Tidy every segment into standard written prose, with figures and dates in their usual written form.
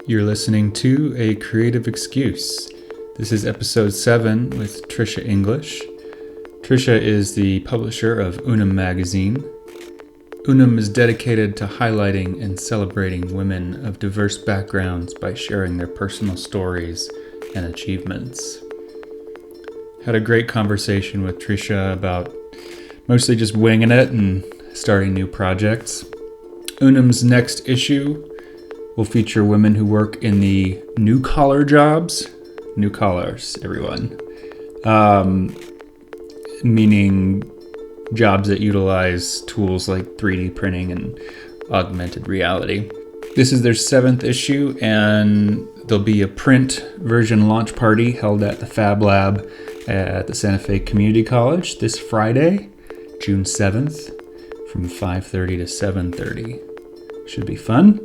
You're listening to A Creative Excuse. This is episode 7 with Trisha English. Trisha is the publisher of Unum magazine. Unum is dedicated to highlighting and celebrating women of diverse backgrounds by sharing their personal stories and achievements. Had a great conversation with Trisha about mostly just winging it and starting new projects. Unum's next issue will feature women who work in the new collar jobs. New collars, everyone. Meaning jobs that utilize tools like 3D printing and augmented reality. This is their 7th issue, and there'll be a print version launch party held at the Fab Lab at the Santa Fe Community College this Friday, June 7th, from 5:30 to 7:30. Should be fun.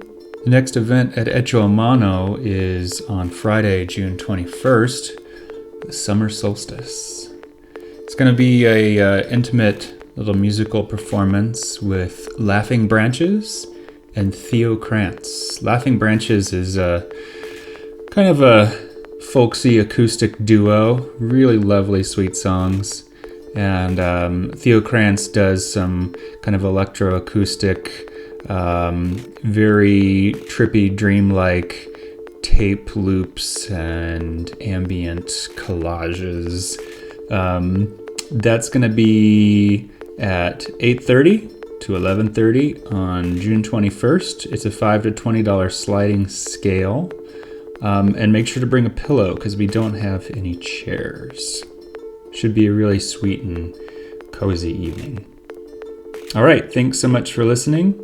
The next event at Echo Amano is on Friday, June 21st, the summer solstice. It's going to be a intimate little musical performance with Laughing Branches and Theo Krantz. Laughing Branches is kind of a folksy acoustic duo, really lovely, sweet songs. And Theo Krantz does some kind of electroacoustic, very trippy, dreamlike tape loops and ambient collages. That's going to be at 8:30 to 11:30 on June 21st. It's a $5 to $20 sliding scale. And make sure to bring a pillow because we don't have any chairs. Should be a really sweet and cozy evening. All right, thanks so much for listening,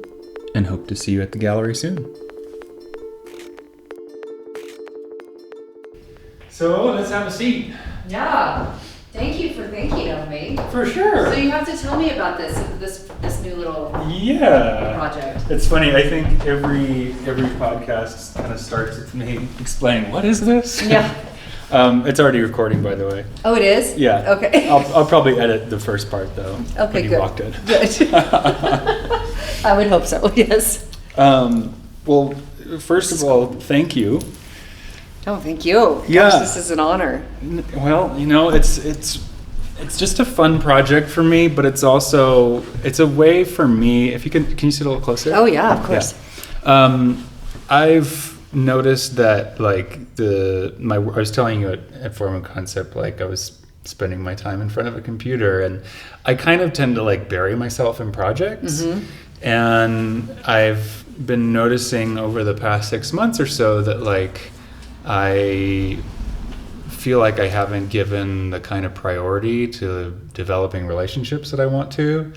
and hope to see you at the gallery soon. So let's have a seat. Yeah. Thank you for thinking of me. For sure. So you have to tell me about this new little project. It's funny. I think every podcast kind of starts with me explaining what is this. Yeah. It's already recording, by the way. Oh, it is? Yeah. Okay. I'll probably edit the first part though. Okay, when you good. walked in. Good. I would hope so. Yes. Well, first of all, thank you. Oh, thank you. Yeah. Gosh, this is an honor. Well, it's just a fun project for me, but it's a way for me. If you can you sit a little closer? Oh yeah, of course. Yeah. I've noticed that like I was telling you at Form of Concept, like I was spending my time in front of a computer, and I kind of tend to like bury myself in projects. Mm-hmm. And I've been noticing over the past 6 months or so that like I feel like I haven't given the kind of priority to developing relationships that I want to.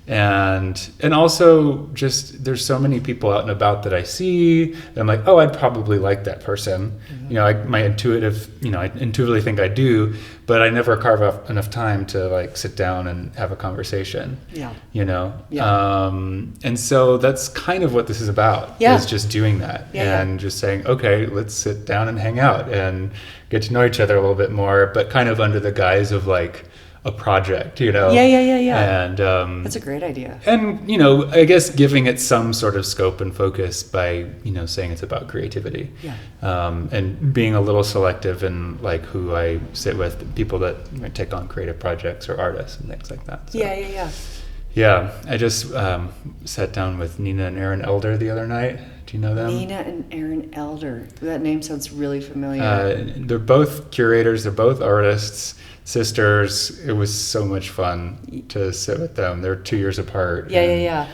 And also just there's so many people out and about that I see and I'm like, oh, I'd probably like that person. Mm-hmm. You know, I intuitively think I do, but I never carve out enough time to like sit down and have a conversation. Yeah. You know? Yeah. And so that's kind of what this is about. Yeah. Is just doing that and just saying, okay, let's sit down and hang out and get to know each other a little bit more, but kind of under the guise of like a project, you know? Yeah. And that's a great idea. And, you know, I guess giving it some sort of scope and focus by, you know, saying it's about creativity. Yeah. And being a little selective in like who I sit with, people that might take on creative projects or artists and things like that. So, Yeah. Yeah, I just sat down with Nina and Aaron Elder the other night. Do you know them? Nina and Aaron Elder. That name sounds really familiar. They're both curators. They're both artists. Sisters. It was so much fun to sit with them. They're 2 years apart. Yeah.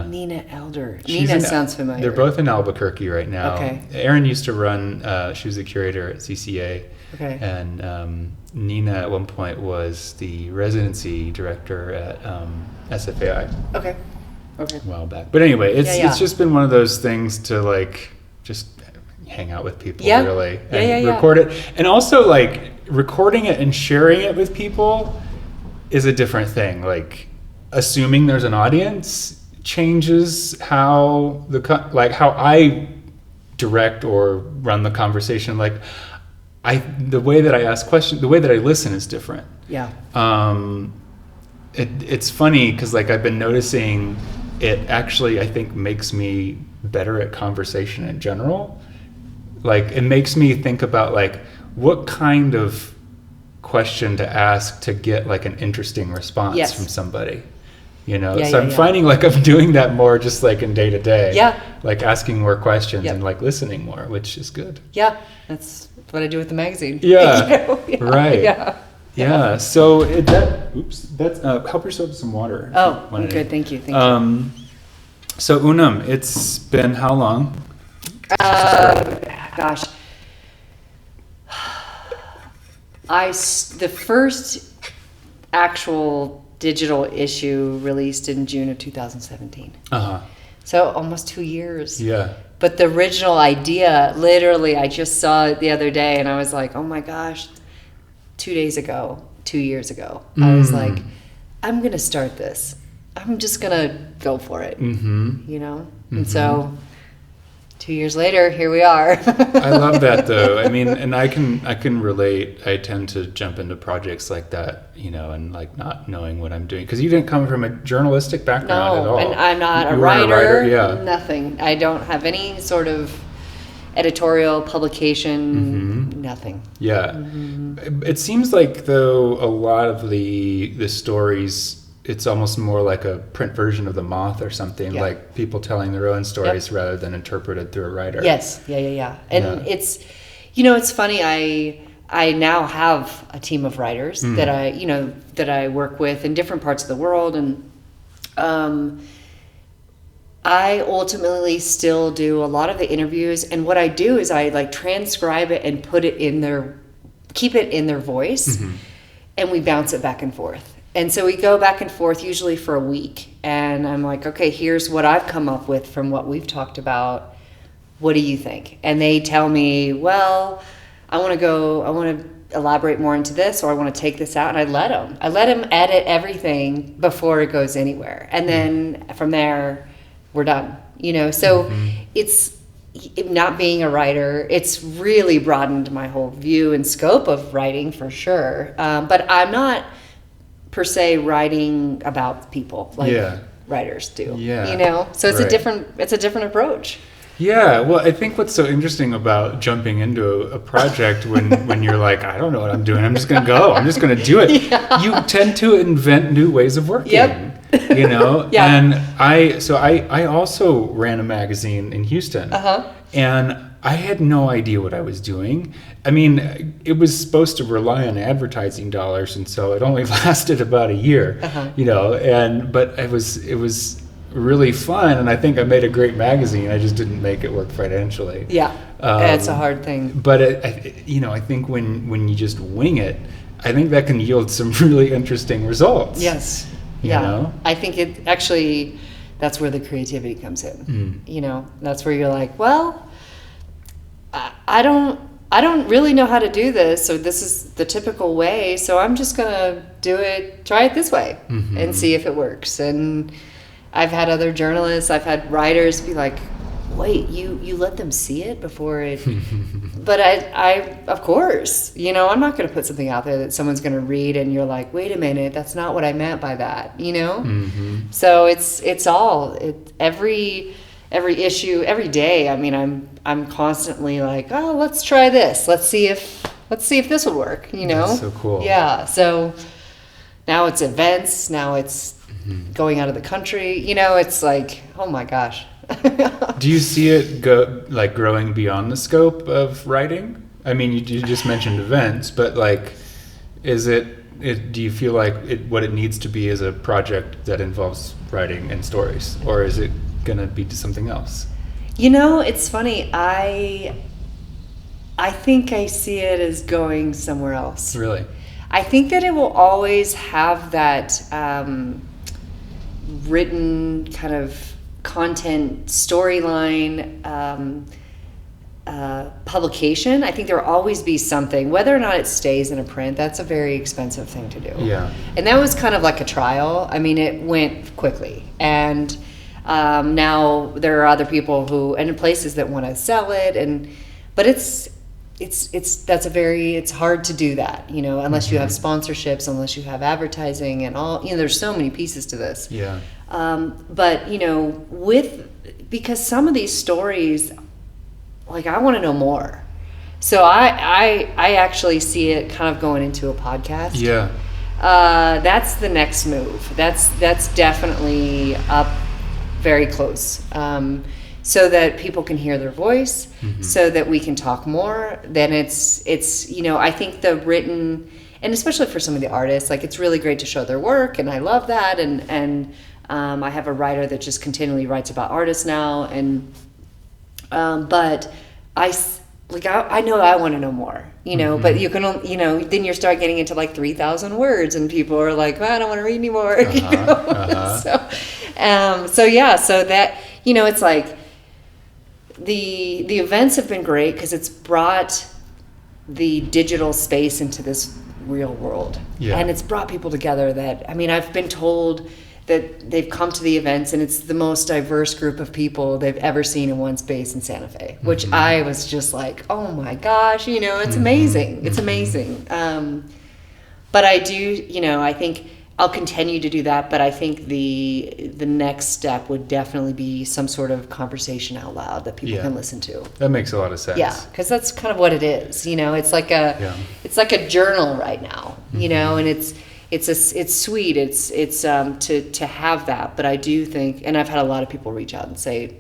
Nina Elder. Nina sounds familiar. They're both in Albuquerque right now. Okay. Erin used to run, she was the curator at CCA. Okay. And Nina at one point was the residency director at SFAI. Okay. A while back. But anyway, it's just been one of those things to like just hang out with people really and record it. And also like recording it and sharing it with people is a different thing. Like assuming there's an audience changes how how I direct or run the conversation. Like the way that I ask questions, the way that I listen is different. Yeah. It's funny because like I've been noticing it actually I think makes me better at conversation in general Like, it makes me think about like what kind of question to ask to get like an interesting response from somebody. You know, so I'm finding like I'm doing that more just like in day to day. Yeah. Like asking more questions and like listening more, which is good. Yeah, that's what I do with the magazine. Yeah. You know? Right. Yeah. Yeah. So that's help yourself with some water. Oh, good. Thank you. Thank you. So Unam, it's been how long? Gosh. The first actual digital issue released in June of 2017. So almost 2 years. Yeah. But the original idea, literally, I just saw it the other day and I was like, oh my gosh, 2 years ago, I was like, I'm going to start this. I'm just going to go for it, you know? And so 2 years later, here we are. I love that though. I mean, and I can relate. I tend to jump into projects like that, you know, and like not knowing what I'm doing. Because you didn't come from a journalistic background at all. And I'm not a writer. Nothing. I don't have any sort of editorial publication, nothing. Yeah. It seems like though a lot of the stories, it's almost more like a print version of The Moth or something, like people telling their own stories rather than interpreted through a writer. Yes. Yeah. And it's, you know, it's funny. I now have a team of writers that I work with in different parts of the world. And I ultimately still do a lot of the interviews. And what I do is I like transcribe it and put it keep it in their voice. And we bounce it back and forth. And so we go back and forth usually for a week. And I'm like, okay, here's what I've come up with from what we've talked about. What do you think? And they tell me, well, I want to elaborate more into this, or I want to take this out. And I let them edit everything before it goes anywhere. And then from there, we're done, you know? So it's not being a writer. It's really broadened my whole view and scope of writing for sure. But I'm not per se writing about people like writers do. You know, so it's a different approach. Yeah, well, I think what's so interesting about jumping into a project when you're like, I don't know what I'm doing, I'm just going to go, I'm just going to do it. You tend to invent new ways of working. You know, and I also ran a magazine in Houston, and I had no idea what I was doing. I mean, it was supposed to rely on advertising dollars, and so it only lasted about a year, you know, but it was really fun, and I think I made a great magazine. I just didn't make it work financially. It's a hard thing. But I think when you just wing it, I think that can yield some really interesting results. Yes. You know? I think it actually, that's where the creativity comes in. You know, that's where you're like, well, I don't really know how to do this, so this is the typical way, so I'm just gonna try it this way and see if it works. And I've had other journalists, I've had writers be like, wait, you let them see it before it but I of course, you know, I'm not going to put something out there that someone's going to read and you're like, wait a minute, that's not what I meant by that, you know. So it's all every issue, every day. I mean, I'm constantly like, oh, let's try this, let's see if this will work, you know. That's so cool. Yeah, so now it's events, now it's going out of the country, you know. It's like, oh my gosh. Do you see it growing beyond the scope of writing? I mean, you just mentioned events, but like, do you feel like what it needs to be is a project that involves writing and stories, or is it gonna be something else? You know, it's funny. I think I see it as going somewhere else. Really? I think that it will always have that written kind of content storyline publication. I think there will always be something, whether or not it stays in a print. That's a very expensive thing to do. Yeah. And that was kind of like a trial. I mean, it went quickly, and now there are other people and places that want to sell it, but it's hard to do that, you know, unless you have sponsorships, unless you have advertising and all, you know, there's so many pieces to this. Yeah. But, you know, because some of these stories, like, I want to know more. So I actually see it kind of going into a podcast. Yeah. That's the next move. That's definitely up very close. So that people can hear their voice, so that we can talk more. Then it's you know, I think the written, and especially for some of the artists, like it's really great to show their work, and I love that. And I have a writer that just continually writes about artists now, and but I know I want to know more, you know, but you can, you know, then you start getting into like 3,000 words, and people are like, well, I don't want to read anymore. You know? So yeah, so that, you know, it's like the events have been great because it's brought the digital space into this real world. Yeah. And it's brought people together that, I mean, I've been told that they've come to the events and it's the most diverse group of people they've ever seen in one space in Santa Fe, which I was just like, oh my gosh, you know, it's amazing. It's amazing. But I do, you know, I think I'll continue to do that, but I think the next step would definitely be some sort of conversation out loud that people can listen to. That makes a lot of sense. Yeah, because that's kind of what it is. You know, it's like a journal right now. You know, and it's sweet. It's to have that. But I do think, and I've had a lot of people reach out and say,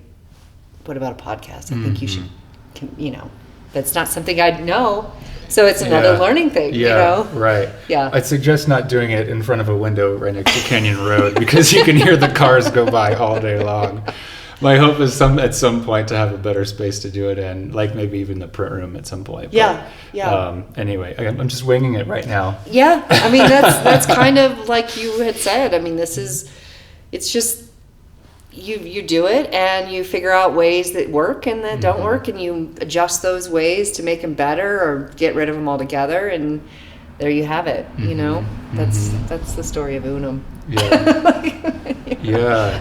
"What about a podcast? I think you should." You know, that's not something I'd know. So it's another learning thing, you know? Right. Yeah. I'd suggest not doing it in front of a window right next to Canyon Road because you can hear the cars go by all day long. My hope is at some point to have a better space to do it in, like maybe even the print room at some point. Yeah. Anyway, I'm just winging it right now. Yeah. I mean, that's kind of like you had said. I mean, it's just, you do it and you figure out ways that work and that don't work, and you adjust those ways to make them better or get rid of them altogether, and there you have it. You know, that's the story of Unum. Yeah.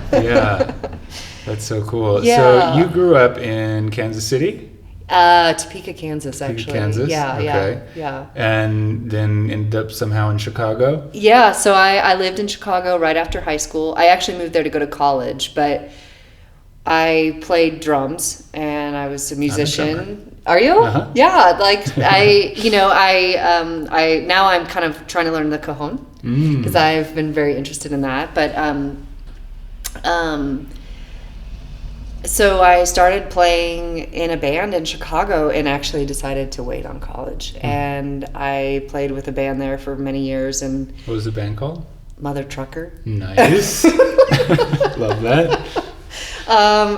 That's so cool. Yeah. So you grew up in Kansas City? Topeka, Kansas, actually. Topeka, Kansas? Yeah. And then ended up somehow in Chicago? Yeah, so I lived in Chicago right after high school. I actually moved there to go to college, but I played drums and I was a musician. Are you? Uh-huh. Yeah, like I now I'm kind of trying to learn the cajon because I've been very interested in that. But so I started playing in a band in Chicago and actually decided to wait on college. And I played with a band there for many years. And what was the band called? Mother Trucker. Nice. Love that.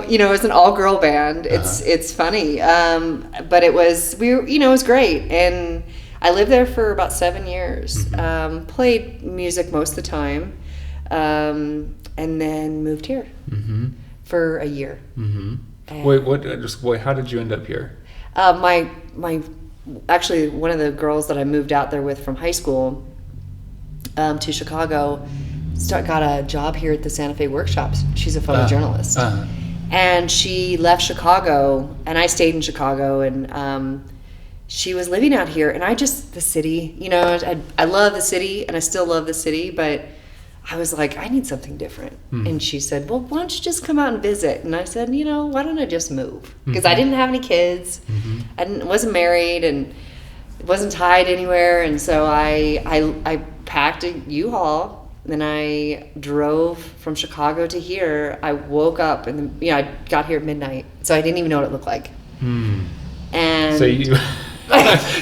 You know, it was an all-girl band. It's funny. But it was great. And I lived there for about 7 years. Played music most of the time. And then moved here. For a year. Wait, how did you end up here? Actually, one of the girls that I moved out there with from high school to Chicago got a job here at the Santa Fe Workshops. She's a photojournalist. And she left Chicago, and I stayed in Chicago, and she was living out here, and the city, you know, I love the city, and I still love the city, but I was like, I need something different. And she said, well, why don't you just come out and visit? And I said, you know, why don't I just move? Because I didn't have any kids. I wasn't married and wasn't tied anywhere. And so I packed a U-Haul. Then I drove from Chicago to here. I woke up and I got here at midnight. So I didn't even know what it looked like. And so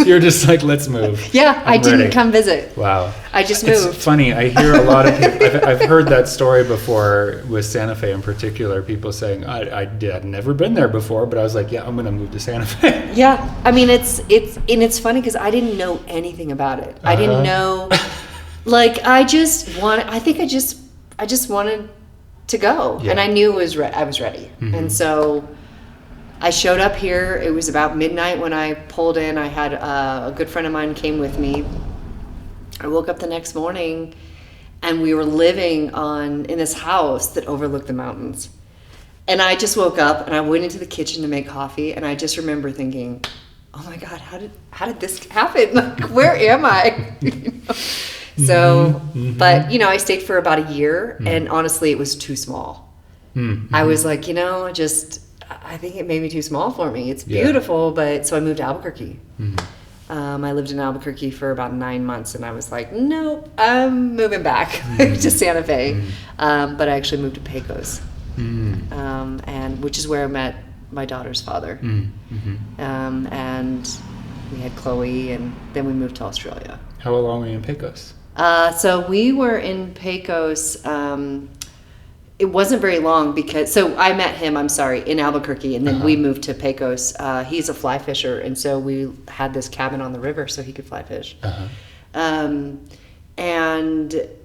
you're just like, let's move. Yeah, I didn't come visit. Wow. I just moved. It's funny. I hear a lot of people. I've heard that story before with Santa Fe in particular. People saying, I'd never been there before, but I was like, yeah, I'm going to move to Santa Fe. Yeah. I mean, it's funny because I didn't know anything about it. I didn't know, like, I just wanted to go. Yeah. And I knew I was ready. And so I showed up here. It was about midnight when I pulled in. I had a good friend of mine came with me. I woke up the next morning, and we were living in this house that overlooked the mountains. And I just woke up, and I went into the kitchen to make coffee, and I just remember thinking, "Oh my God, how did this happen? Like, where am I?" So, but I stayed for about a year, and honestly, it was too small. I was like, I think it made me too small for me. It's beautiful, but so I moved to Albuquerque. I lived in Albuquerque for about 9 months, and I was like, nope, I'm moving back to Santa Fe. But I actually moved to Pecos, and which is where I met my daughter's father. And we had Chloe, and then we moved to Australia. How long were you in Pecos? So we were in Pecos. It wasn't very long so I met him, in Albuquerque, and then we moved to Pecos. He's a fly fisher, and so we had this cabin on the river so he could fly fish. And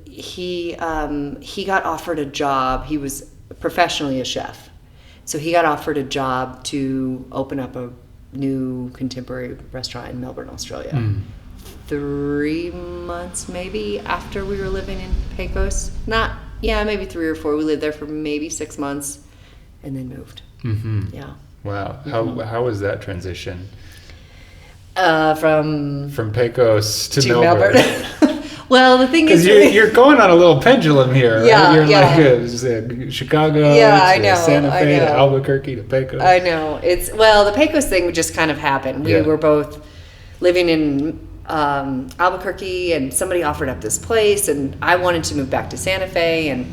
he got offered a job. He was professionally a chef. So he got offered a job to open up a new contemporary restaurant in Melbourne, Australia. 3 months maybe after we were living in Pecos. Maybe 3 or 4. We lived there for maybe 6 months and then moved. Yeah. Wow. How was that transition? From Pecos to Melbourne. Well, the thing is, you're going on a little pendulum here. Yeah, right? You're like Chicago to Santa Fe to Albuquerque to Pecos. I know. The Pecos thing just kind of happened. We were both living in Albuquerque, and somebody offered up this place, and I wanted to move back to Santa Fe, and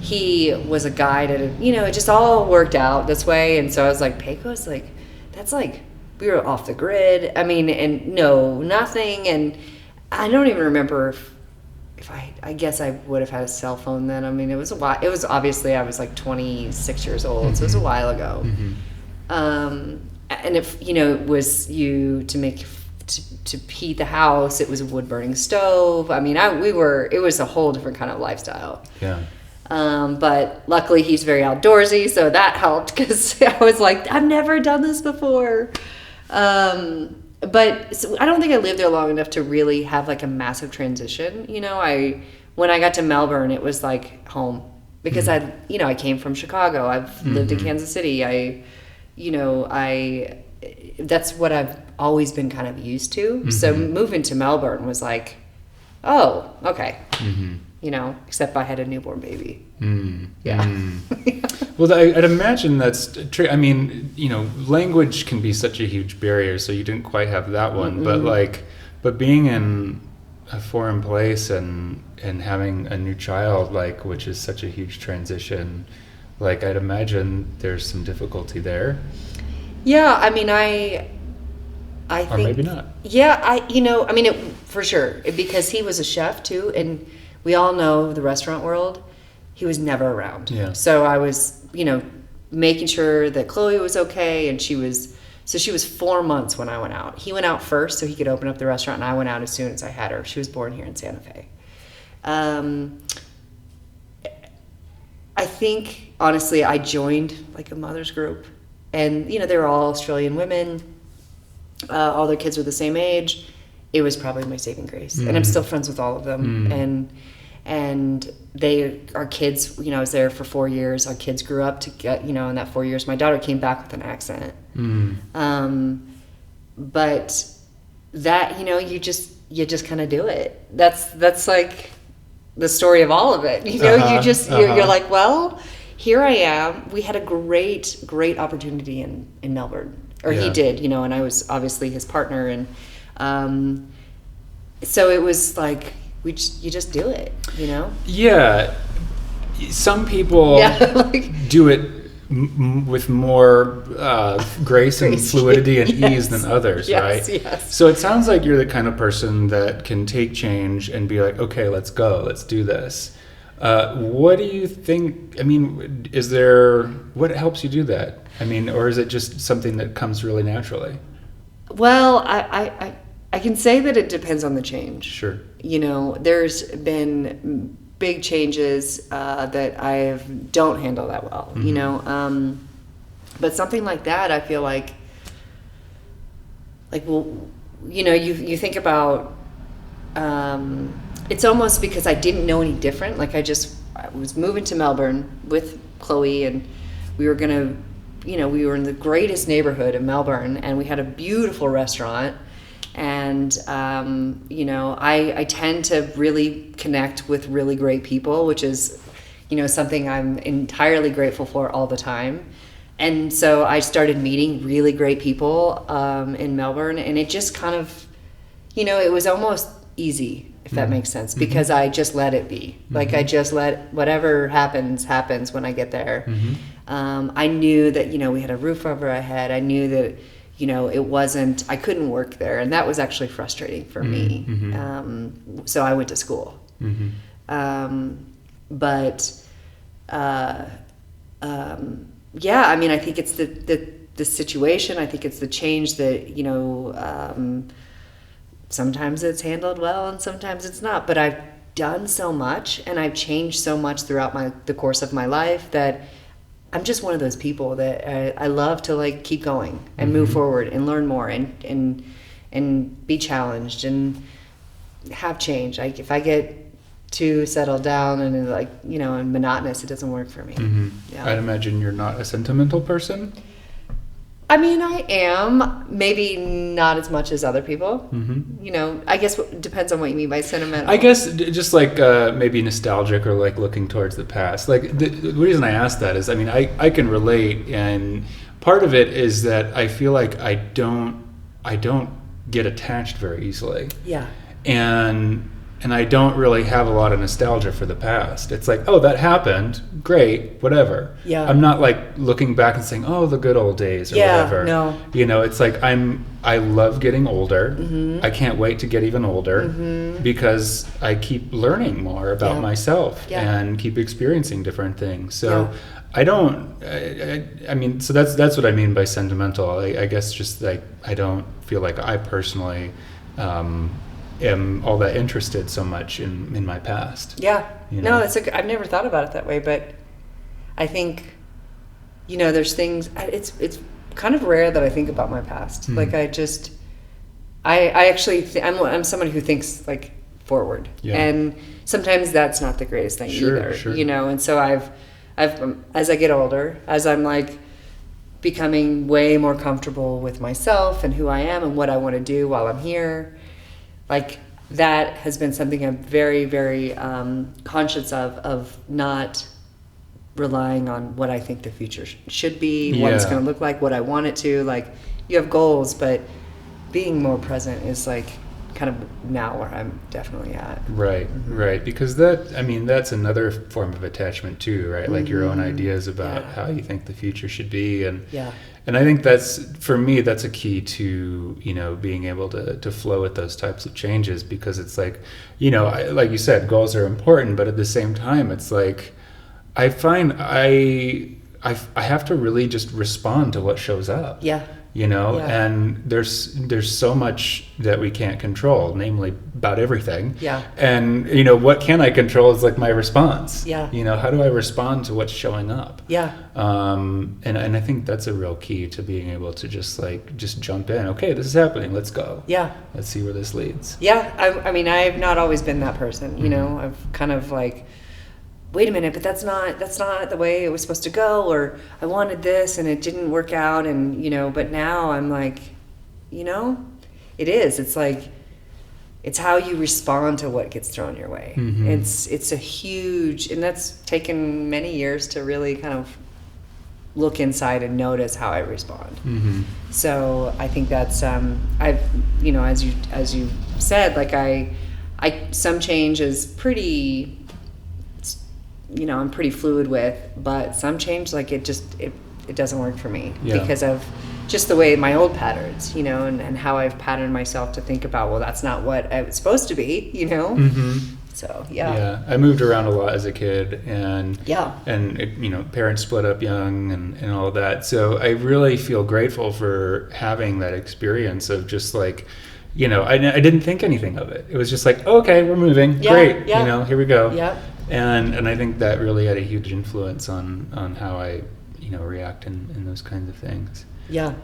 he was a guide at it just all worked out this way. And so I was like, Pecos, that's we were off the grid. I mean, and nothing. And I don't even remember if I guess I would have had a cell phone then. I mean, it was a while. It was obviously, I was like 26 years old, so it was a while ago. And if it was to heat the house, it was a wood burning stove. I mean, it was a whole different kind of lifestyle. Yeah. But luckily he's very outdoorsy, so that helped, because I was like, I've never done this before. But I don't think I lived there long enough to really have like a massive transition. When I got to Melbourne, it was like home, because I came from Chicago. I've lived in Kansas City. That's what I've always been kind of used to. So moving to Melbourne was like, oh, okay. Except I had a newborn baby. Well, I'd imagine that's true. I mean, language can be such a huge barrier, so you didn't quite have that one. But being in a foreign place and having a new child, which is such a huge transition, I'd imagine there's some difficulty there. Yeah, I mean, I think, or maybe not. Yeah, for sure, because he was a chef too, and we all know the restaurant world. He was never around. Yeah. So I was, making sure that Chloe was okay, and she was 4 months when I went out. He went out first so he could open up the restaurant, and I went out as soon as I had her. She was born here in Santa Fe. I think, honestly, I joined a mother's group, and they were all Australian women. All their kids were the same age. It was probably my saving grace, and I'm still friends with all of them. And they are kids. I was there for 4 years. Our kids grew up to get, in that 4 years. My daughter came back with an accent. But that, you just kind of do it. That's like the story of all of it. You're like, well, here I am. We had a great opportunity in Melbourne, or he did, and I was obviously his partner, and so it was like you just do it, Yeah, some people do it with more grace and fluidity and ease than others, right? Yes. So it sounds like you're the kind of person that can take change and be like, okay, let's go, let's do this. What do you think? I mean, what helps you do that? I mean, or is it just something that comes really naturally? Well, I can say that it depends on the change. Sure. There's been big changes that I don't handle that well, but something like that, I feel like, you think about, it's almost because I didn't know any different. I was moving to Melbourne with Chloe, and we were gonna, we were in the greatest neighborhood in Melbourne, and we had a beautiful restaurant. And, I tend to really connect with really great people, which is, something I'm entirely grateful for all the time. And so I started meeting really great people in Melbourne, and it just kind of, it was almost easy, if that makes sense, because I just let it be. Like I just let whatever happens when I get there. I knew that, we had a roof over our head. I knew that, I couldn't work there, and that was actually frustrating for me. So I went to school. Yeah, I mean, I think it's the situation. I think it's the change that, sometimes it's handled well and sometimes it's not. But I've done so much and I've changed so much throughout the course of my life that I'm just one of those people that I love to like keep going and move forward and learn more and be challenged and have change. Like if I get too settled down and and monotonous, it doesn't work for me. Yeah. I'd imagine you're not a sentimental person. I mean, I am, maybe not as much as other people. I guess it depends on what you mean by sentimental. I guess just like maybe nostalgic or like looking towards the past. Like the reason I ask that is, I mean, I can relate, and part of it is that I feel like I don't get attached very easily. Yeah. And I don't really have a lot of nostalgia for the past. It's like, oh, that happened, great, whatever. Yeah. I'm not like looking back and saying, oh, the good old days or whatever. No. It's like I love getting older. I can't wait to get even older because I keep learning more about myself and keep experiencing different things. So I don't. I mean, so that's what I mean by sentimental. I guess just like I don't feel like I personally. Am all that interested so much in my past. Yeah. No, I've never thought about it that way, but I think, there's things, it's kind of rare that I think about my past. Like I actually, I'm someone who thinks like forward, and sometimes that's not the greatest thing either, and so I've as I get older, as I'm like becoming way more comfortable with myself and who I am and what I want to do while I'm here, like that has been something I'm very, very conscious of not relying on what I think the future should be, what it's going to look like, what I want it to. Like you have goals, but being more present is like kind of now where I'm definitely at. Right, right. Because that's another form of attachment too, right? Like your own ideas about how you think the future should be. And I think for me, that's a key to, being able to flow with those types of changes, because it's like, like you said, goals are important, but at the same time, it's like, I find I have to really just respond to what shows up. Yeah. And there's so much that we can't control, namely about everything. Yeah. And, what can I control is like my response. Yeah. How do I respond to what's showing up? Yeah. And I think that's a real key to being able to just jump in. Okay, this is happening. Let's go. Yeah. Let's see where this leads. Yeah. I mean, I've not always been that person, I've kind of like, wait a minute, but that's not the way it was supposed to go, or I wanted this and it didn't work out, and but now I'm like, it is. It's like, it's how you respond to what gets thrown your way. It's a huge, and that's taken many years to really kind of look inside and notice how I respond. So I think that's I've as you said, like I some change is pretty. I'm pretty fluid with, but some change, like it doesn't work for me because of just the way my old patterns, and how I've patterned myself to think about, well, that's not what I was supposed to be, So, Yeah, I moved around a lot as a kid, and and parents split up young and all of that. So I really feel grateful for having that experience of just like, I didn't think anything of it. It was just like, okay, we're moving, great, here we go. Yeah. And I think that really had a huge influence on how I, react in those kinds of things. Yeah.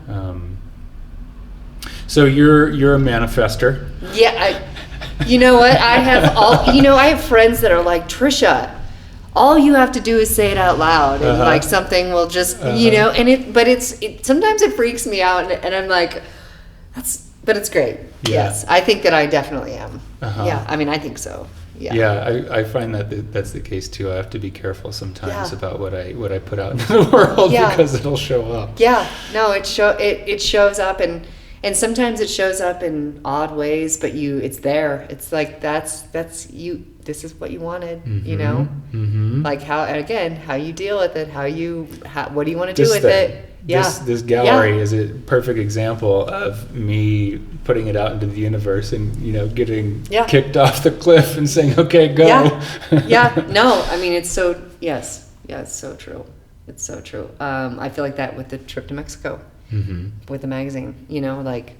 So you're a manifester. Yeah. You know what? I have I have friends that are like, Trisha, all you have to do is say it out loud, and like something will just, but sometimes it freaks me out, and I'm like, But it's great. Yeah. Yes, I think that I definitely am. Uh-huh. Yeah, I mean, I think so. Yeah. Yeah, I find that that's the case too. I have to be careful sometimes Yeah. about what I put out into the world Yeah. because it'll show up. Yeah, no, it shows up, and sometimes it shows up in odd ways, but it's there. It's like that's you. This is what you wanted, you know. Mm-hmm. Like how you deal with it, what do you want to do with thing. it? Yeah, This gallery is a perfect example of me putting it out into the universe and, you know, getting kicked off the cliff and saying, okay, go. Yeah. No, I mean, it's so, yes. Yeah, it's so true. It's so true. I feel like that with the trip to Mexico, with the magazine, you know, like,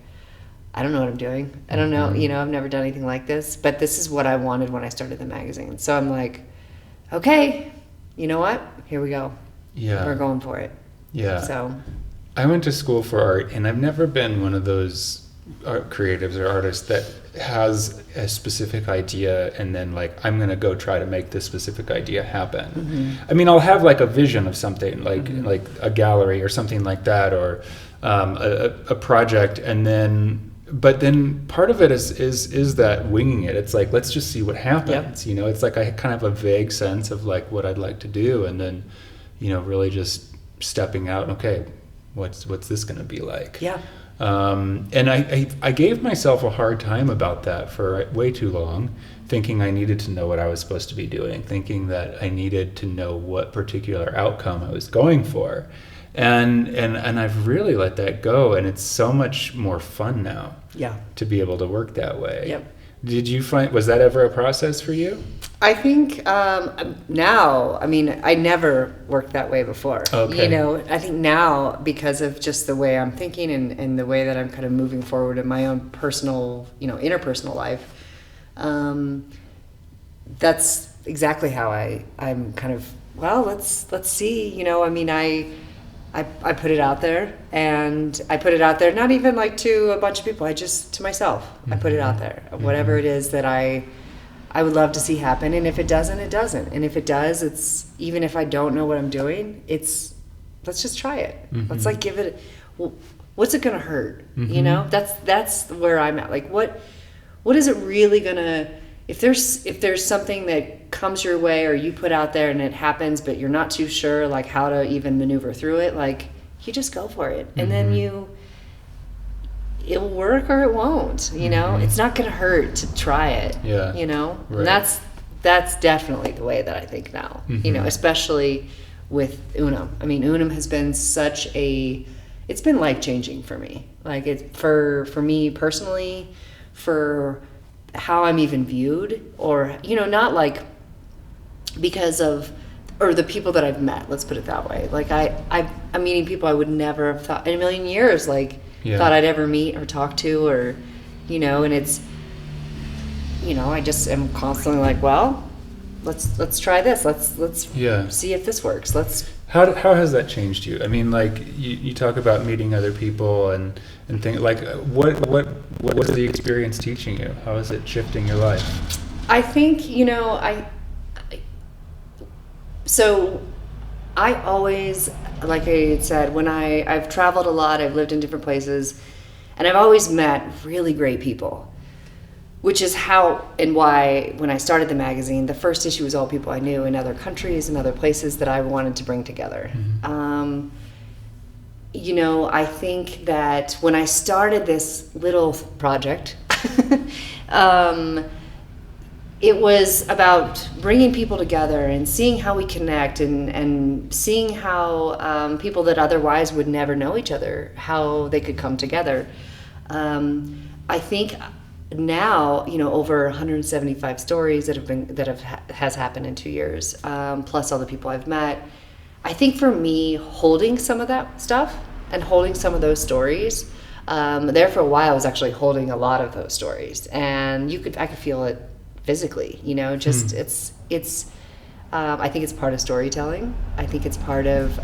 I don't know what I'm doing. I don't know, you know, I've never done anything like this, but this is what I wanted when I started the magazine. So I'm like, okay, you know what? Here we go. Yeah. We're going for it. Yeah. So I went to school for art, and I've never been one of those art creatives or artists that has a specific idea and then like, I'm going to go try to make this specific idea happen. I mean, I'll have like a vision of something like a gallery or something like that, or a project, and then but then part of it is that winging it. It's like, let's just see what happens. You know, it's like I kind of have a vague sense of like what I'd like to do, and then, you know, really just stepping out. Okay, what's this going to be like? Yeah. And I gave myself a hard time about that for way too long, thinking I needed to know what I was supposed to be doing, thinking that I needed to know what particular outcome I was going for. And I've really let that go, and it's so much more fun now. Yeah. To be able to work that way. Yep. Did you was that ever a process for you? I think now, I mean, I never worked that way before. Okay. You know, I think now, because of just the way I'm thinking and the way that I'm kind of moving forward in my own personal, you know, interpersonal life, that's exactly how I'm kind of, well, let's see, you know, I mean, I put it out there, and I put it out there not even like to a bunch of people, to myself. I put it out there. Whatever it is that I would love to see happen, and if it doesn't, it doesn't. And if it does, it's, even if I don't know what I'm doing, let's just try it. Let's like give it, well, what's it gonna hurt? You know, that's where I'm at. Like what is it really gonna, if there's something that comes your way or you put out there and it happens, but you're not too sure like how to even maneuver through it, like you just go for it. And then it'll work or it won't, you know. It's not gonna hurt to try it. Yeah. You know? Right. And that's definitely the way that I think now. You know, especially with Unum. I mean, Unum has been it's been life-changing for me. Like for me personally, for how I'm even viewed, or, you know, not like because of, or the people that I've met, let's put it that way. Like I'm meeting people I would never have thought in a million years, like thought I'd ever meet or talk to, or, you know, and it's, you know, I just am constantly like, well, let's try this. Let's see if this works. How has that changed you? I mean, like you talk about meeting other people and things like what was the experience teaching you? How is it shifting your life? I think, you know, so I always, like I said, when I've traveled a lot, I've lived in different places, and I've always met really great people, which is how and why when I started the magazine, the first issue was all people I knew in other countries and other places that I wanted to bring together. You know, I think that when I started this little project, it was about bringing people together and seeing how we connect, and seeing how people that otherwise would never know each other, how they could come together. I think now, you know, over 175 stories has happened in 2 years, plus all the people I've met. I think for me, holding some of that stuff and holding some of those stories, there for a while I was actually holding a lot of those stories, and I could feel it physically, you know, just it's I think it's part of storytelling. I think it's part of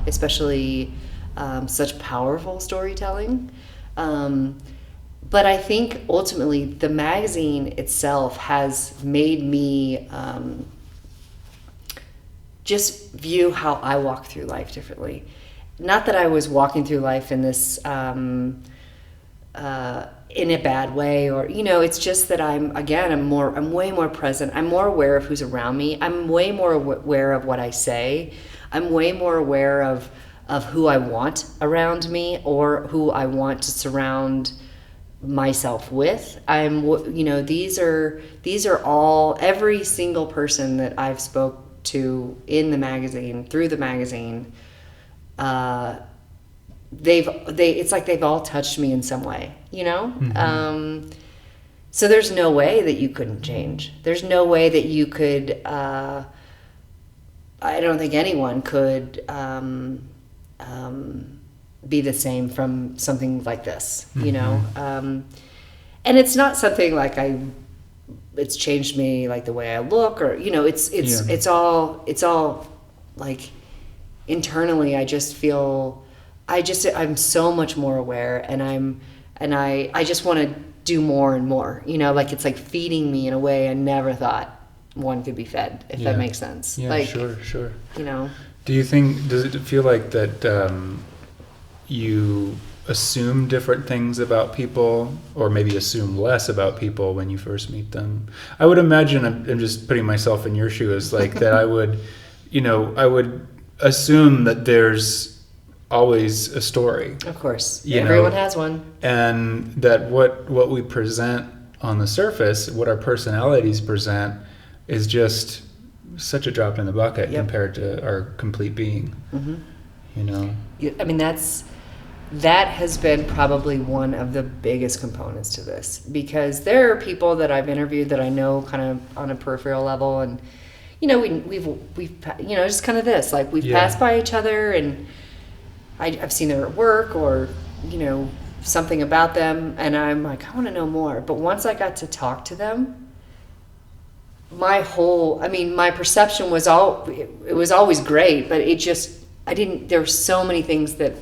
especially such powerful storytelling. But I think ultimately the magazine itself has made me just view how I walk through life differently. Not that I was walking through life in this in a bad way, or it's just that I'm way more present. I'm more aware of who's around me. I'm way more aware of what I say. I'm way more aware of who I want around me, or who I want to surround myself with. These are all, every single person that I've spoke to in the magazine, through the magazine, it's like they've all touched me in some way, Mm-hmm. So there's no way that you couldn't change. There's no way that you could, I don't think anyone could, be the same from something like this, Mm-hmm. And it's not something like it's changed me, like the way I look, or it's all like internally. I just feel I'm so much more aware, and I just want to do more and more, like it's like feeding me in a way I never thought one could be fed, if that makes sense. Sure. Do you think, does it feel like that you assume different things about people, or maybe assume less about people when you first meet them? I would imagine, I'm just putting myself in your shoes, like that I would assume that there's always a story. Of course. Everyone has one. And that what we present on the surface, what our personalities present, is just such a drop in the bucket compared to our complete being. Mm-hmm. I mean, that has been probably one of the biggest components to this, because there are people that I've interviewed that I know kind of on a peripheral level, and we've just kind of this, like we've passed by each other, and I've seen them at work, or something about them, and I'm like, I want to know more. But once I got to talk to them, my perception was it was always great, but there were so many things that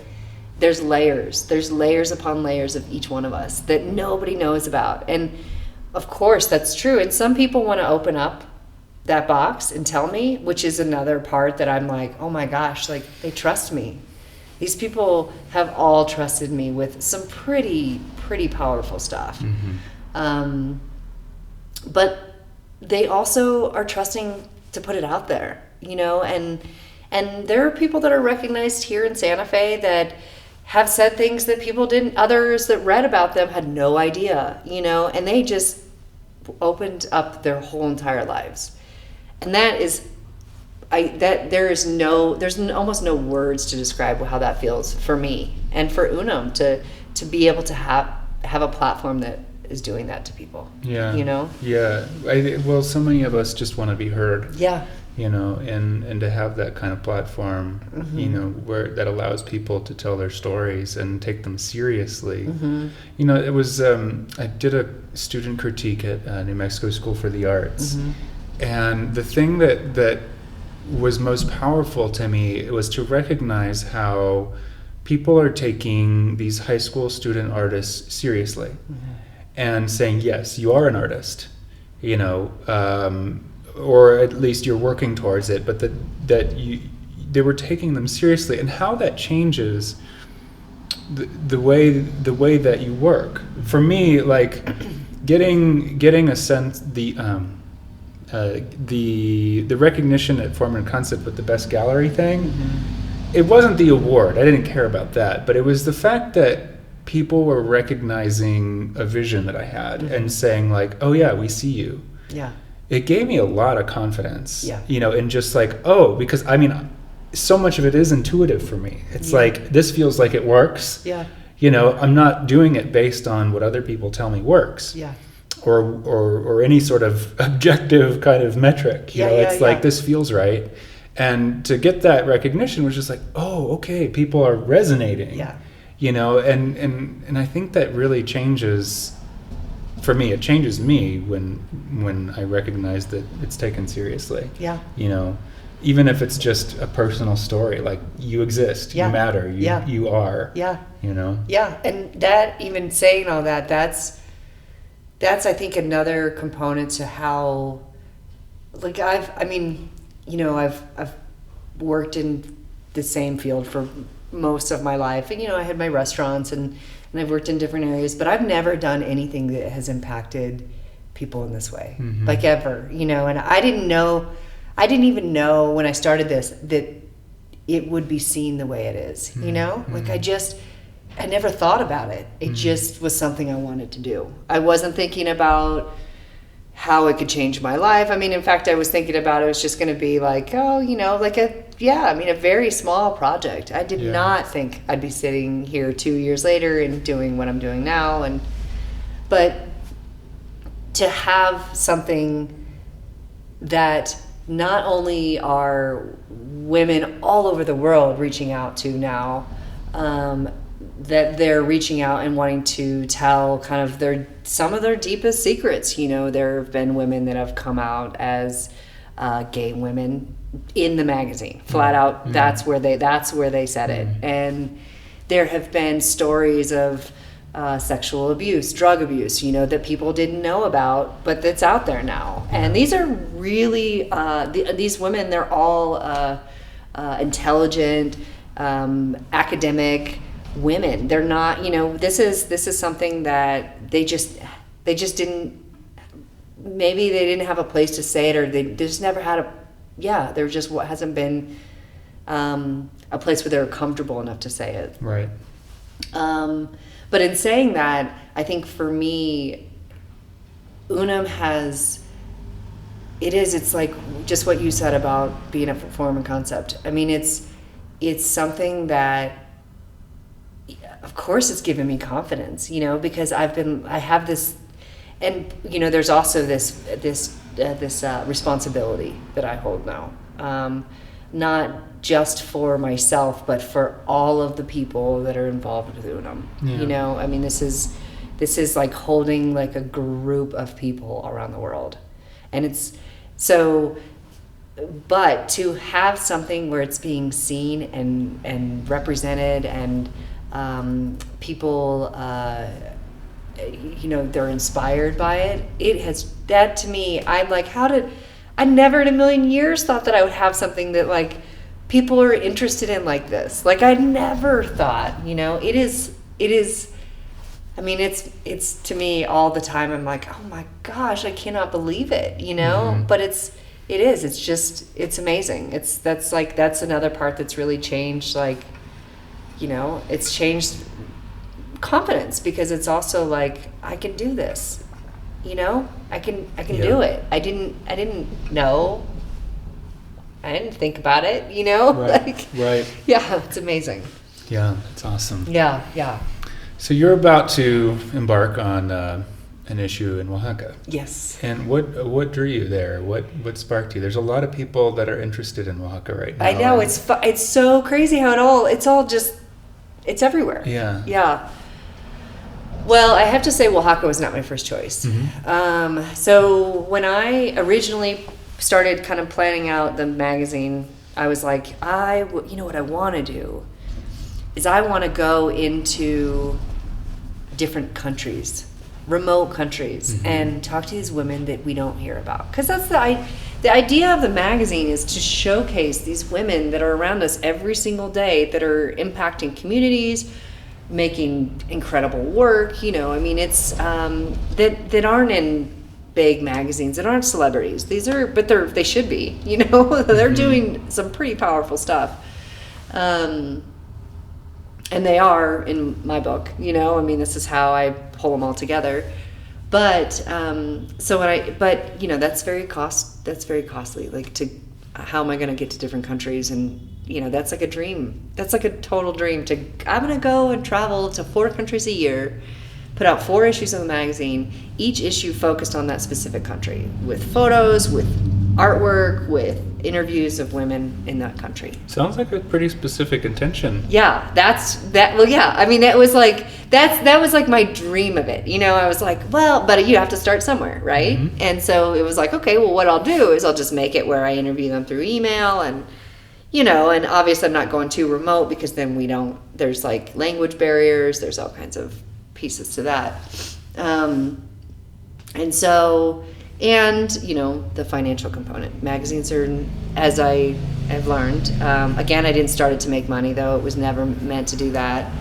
there's layers upon layers of each one of us that nobody knows about. And of course that's true. And some people want to open up that box and tell me, which is another part that I'm like, oh my gosh, like they trust me. These people have all trusted me with some pretty powerful stuff. Mm-hmm. But they also are trusting to put it out there, and there are people that are recognized here in Santa Fe that have said things that others that read about them had no idea, and they just opened up their whole entire lives. And there's almost no words to describe how that feels for me and for Unum to be able to have a platform that is doing that to people. Well, so many of us just want to be heard. And to have that kind of platform, mm-hmm. Where that allows people to tell their stories and take them seriously. Mm-hmm. It was I did a student critique at New Mexico School for the Arts, mm-hmm. and the thing that was most powerful to me was to recognize how people are taking these high school student artists seriously, mm-hmm. and saying, yes, you are an artist, or at least you're working towards it, but they were taking them seriously, and how that changes the way that you work. For me, like getting a sense, the recognition at Form and Concept with the Best Gallery thing, mm-hmm. it wasn't the award. I didn't care about that, but it was the fact that people were recognizing a vision that I had, mm-hmm. and saying like, oh yeah, we see you. Yeah. It gave me a lot of confidence, and just like, because so much of it is intuitive for me. It's like, this feels like it works. Yeah. I'm not doing it based on what other people tell me works. Yeah. Or any sort of objective kind of metric. It's like, this feels right. And to get that recognition was just like, oh, okay, people are resonating. Yeah. And I think that really changes. For me, it changes me when I recognize that it's taken seriously. Yeah. Even if it's just a personal story, like you exist, you matter, you are. Yeah. Yeah. And that, even saying all that, that's I think another component to how, like I've worked in the same field for most of my life, and I had my restaurants and and I've worked in different areas, but I've never done anything that has impacted people in this way, like ever, you know. And I didn't even know when I started this that it would be seen the way it is, you know. Like I never thought about it. It just was something I wanted to do. I wasn't thinking about how it could change my life. I mean, in fact, I was thinking about it was just going to be like, oh, you know, like a very small project. I did not think I'd be sitting here 2 years later and doing what I'm doing now. But to have something that not only are women all over the world reaching out to now, that they're reaching out and wanting to tell kind of some of their deepest secrets. You know, there have been women that have come out as gay women in the magazine, flat out. That's where they said it. And there have been stories of sexual abuse, drug abuse, you know, that people didn't know about, but that's out there now. And these are really these women. They're all intelligent, academic women. They're not, you know, this is something that they just didn't, maybe they didn't have a place to say it, or they just never had there just hasn't been a place where they're comfortable enough to say it. Right. But in saying that, I think for me, Unum it's like just what you said about being a form and concept. I mean, it's something that, of course, it's given me confidence, you know, because I have this, and you know, there's also this responsibility that I hold now, not just for myself, but for all of the people that are involved with Unum. You know, I mean, this is like holding like a group of people around the world, and it's so. But to have something where it's being seen and represented, and people, you know, they're inspired by it. It has, that to me, I'm like, I never in a million years thought that I would have something that like people are interested in like this. Like I never thought, you know, it is, I mean, it's to me all the time. I'm like, oh my gosh, I cannot believe it, you know, but it's amazing. That's another part that's really changed, like, you know, it's changed confidence, because it's also like, I can do this, you know, I can do it. I didn't know. I didn't think about it, you know, right. Yeah, it's amazing. Yeah, that's awesome. Yeah. So you're about to embark on an issue in Oaxaca. Yes. And what drew you there? What sparked you? There's a lot of people that are interested in Oaxaca right now. I know, it's so crazy how it's everywhere. Yeah. Well, I have to say Oaxaca was not my first choice. So when I originally started kind of planning out the magazine, I was like, you know what I want to do is I want to go into different countries, remote countries, and talk to these women that we don't hear about. Because that's the idea of the magazine, is to showcase these women that are around us every single day, that are impacting communities, making incredible work. You know, I mean, it's that aren't in big magazines, that aren't celebrities. But they should be. You know, they're doing some pretty powerful stuff. And they are, in my book, you know, I mean, this is how I pull them all together. But, but you know, that's very costly. Like, how am I going to get to different countries? And, you know, that's like a dream. That's like a total dream. I'm going to go and travel to 4 countries a year, put out 4 issues of the magazine, each issue focused on that specific country, with photos, with artwork, with interviews of women in that country. Sounds like a pretty specific intention. Yeah, well, yeah. I mean, that was like my dream of it. You know, I was like, well, but you have to start somewhere, right? And so it was like, okay, well, what I'll do is I'll just make it where I interview them through email, and, you know, and obviously I'm not going too remote, because then there's like language barriers, there's all kinds of pieces to that. And so, and, you know, the financial component. Magazines are, as I have learned, again, I didn't start it to make money, though. It was never meant to do that.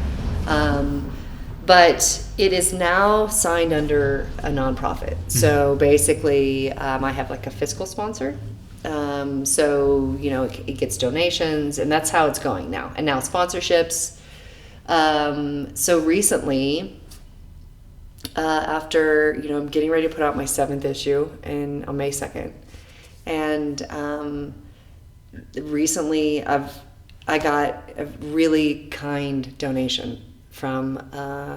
But it is now signed under a nonprofit. So basically, I have like a fiscal sponsor. So, you know, it gets donations, and that's how it's going now. And now sponsorships. So recently, after, you know, I'm getting ready to put out my 7th issue on May 2nd. And recently I got a really kind donation from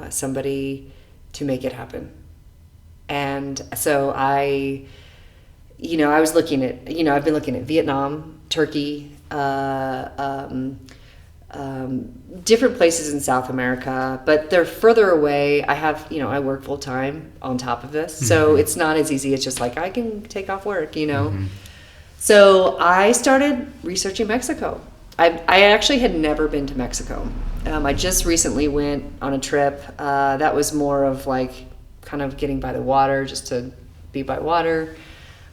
somebody to make it happen. And so I was looking at, you know, I've been looking at Vietnam, Turkey, different places in South America, but they're further away. I have, you know, I work full time on top of this, so it's not as easy. It's just like I can take off work, you know. So I started researching Mexico. I actually had never been to Mexico. I just recently went on a trip that was more of like kind of getting by the water, just to be by water.